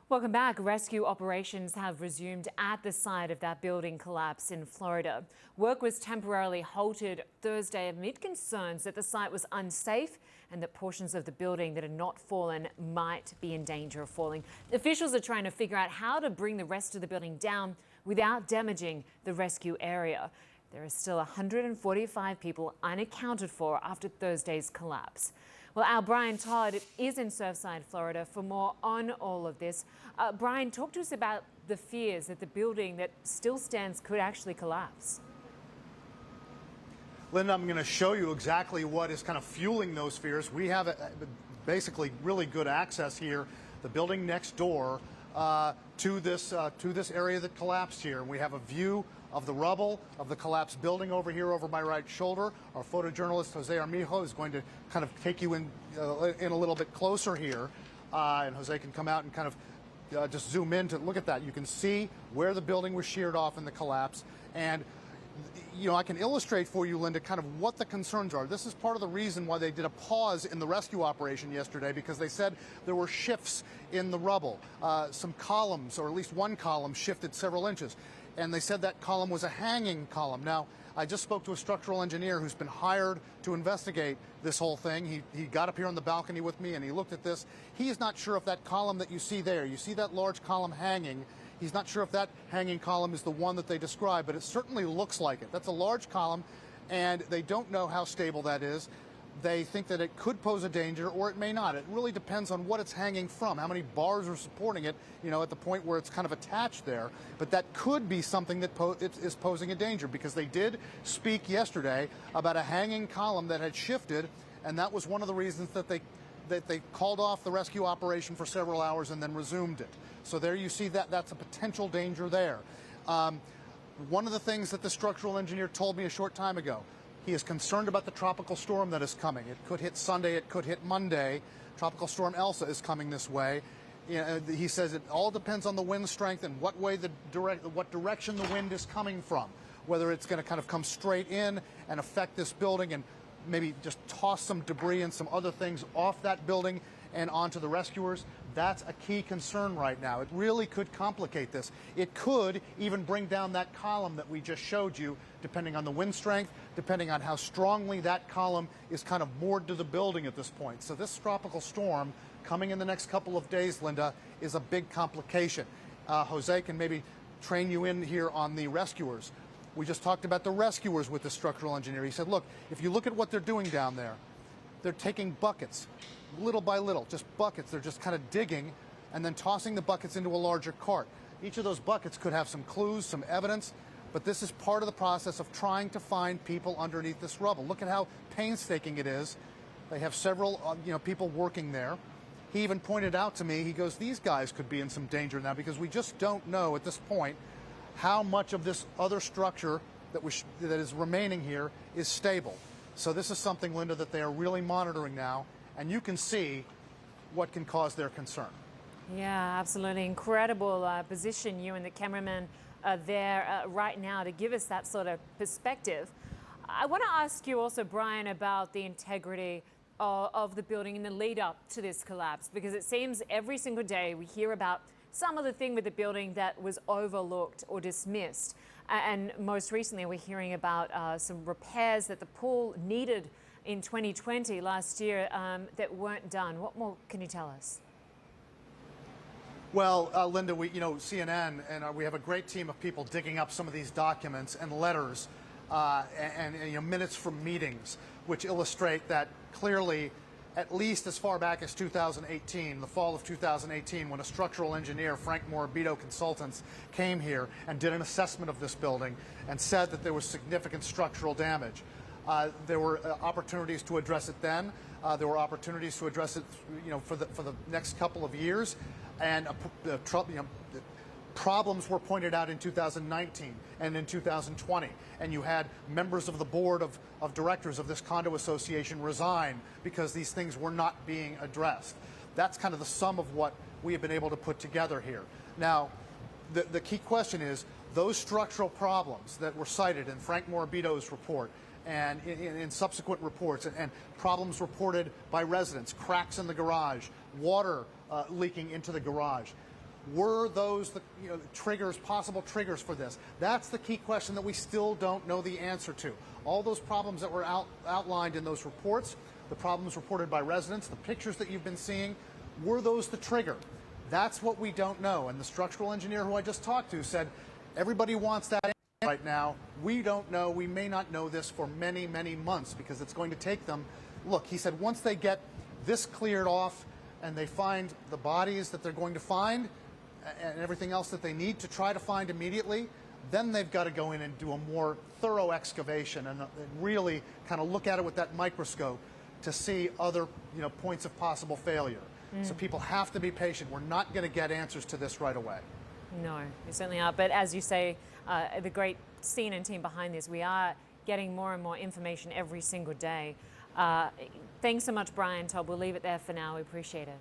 Welcome back. Rescue operations have resumed at the site of that building collapse in Florida. Work was temporarily halted Thursday amid concerns that the site was unsafe and that portions of the building that had not fallen might be in danger of falling. Officials are trying to figure out how to bring the rest of the building down without damaging the rescue area. There are still 145 people unaccounted for after Thursday's collapse. Well, our Brian Todd is in Surfside, Florida, for more on all of this. Brian, talk to us about the fears that the building that still stands could actually collapse. Lynda, I'm going to show you exactly what is kind of fueling those fears. We have basically really good access here, the building next door, to this area that collapsed here. And we have a view of the rubble of the collapsed building over here over my right shoulder. Our photojournalist Jose Armijo is going to kind of take you in a little bit closer here, and Jose can come out and kind of just zoom in to look at that. You can see where the building was sheared off in the collapse, and I can illustrate for you, Lynda, kind of what the concerns are. This is part of the reason why they did a pause in the rescue operation yesterday, because they said there were shifts in the rubble. Some columns, or at least one column, shifted several inches. And they said that column was a hanging column. Now, I just spoke to a structural engineer who's been hired to investigate this whole thing. He got up here on the balcony with me and he looked at this. He's not sure if that column that you see there, you see that large column hanging, he's not sure if that hanging column is the one that they describe, but it certainly looks like it. That's a large column, and they don't know how stable that is. They think that it could pose a danger, or it may not. It really depends on what it's hanging from, how many bars are supporting it, at the point where it's kind of attached there. But that could be something that is posing a danger, because they did speak yesterday about a hanging column that had shifted, and that was one of the reasons that they called off the rescue operation for several hours and then resumed it. So there you see that's a potential danger there. One of the things that the structural engineer told me a short time ago, he is concerned about the tropical storm that is coming. It could hit Sunday, it could hit Monday. Tropical storm Elsa is coming this way. He says it all depends on the wind strength and what direction the wind is coming from, whether it's going to kind of come straight in and affect this building and maybe just toss some debris and some other things off that building and onto the rescuers. That's a key concern right now. It really could complicate this. It could even bring down that column that we just showed you, depending on the wind strength, depending on how strongly that column is kind of moored to the building at this point. So this tropical storm coming in the next couple of days, Lynda, is a big complication. Jose can maybe train you in here on the rescuers. We just talked about the rescuers with the structural engineer. He said, look, if you look at what they're doing down there, they're taking buckets, little by little, just buckets. They're just kind of digging and then tossing the buckets into a larger cart. Each of those buckets could have some clues, some evidence, but this is part of the process of trying to find people underneath this rubble. Look at how painstaking it is. They have several people working there. He even pointed out to me, he goes, these guys could be in some danger now, because we just don't know at this point how much of this other structure that is remaining here is stable. So this is something, Lynda, that they are really monitoring now, and you can see what can cause their concern. Yeah, absolutely. Incredible position you and the cameraman are there right now to give us that sort of perspective. I want to ask you also, Brian, about the integrity of the building in the lead up to this collapse, because it seems every single day we hear about some other thing with the building that was overlooked or dismissed. And most recently, we're hearing about some repairs that the pool needed in 2020, last year, that weren't done. What more can you tell us? Well, Lynda, CNN, and we have a great team of people digging up some of these documents and letters and minutes from meetings, which illustrate that clearly, at least as far back as 2018, the fall of 2018, when a structural engineer, Frank Morabito Consultants, came here and did an assessment of this building and said that there was significant structural damage. There were opportunities to address it then. There were opportunities to address it, for the next couple of years, and problems were pointed out in 2019 and in 2020, and you had members of the board of directors of this condo association resign because these things were not being addressed. That's kind of the sum of what we have been able to put together here. Now, the key question is, those structural problems that were cited in Frank Morabito's report and in subsequent reports, and problems reported by residents, cracks in the garage, water leaking into the garage, Were those the triggers, possible triggers for this? That's the key question that we still don't know the answer to. All those problems that were outlined in those reports, the problems reported by residents, the pictures that you've been seeing, were those the trigger? That's what we don't know. And the structural engineer who I just talked to said, everybody wants that answer right now. We don't know. We may not know this for many, many months because it's going to take them. Look, he said once they get this cleared off and they find the bodies that they're going to find and everything else that they need to try to find immediately, then they've got to go in and do a more thorough excavation and really kind of look at it with that microscope to see other points of possible failure. So people have to be patient. We're not going to get answers to this right away. No, we certainly are. But as you say, the great CNN team behind this, we are getting more and more information every single day. Thanks so much, Brian Todd. We'll leave it there for now. We appreciate it.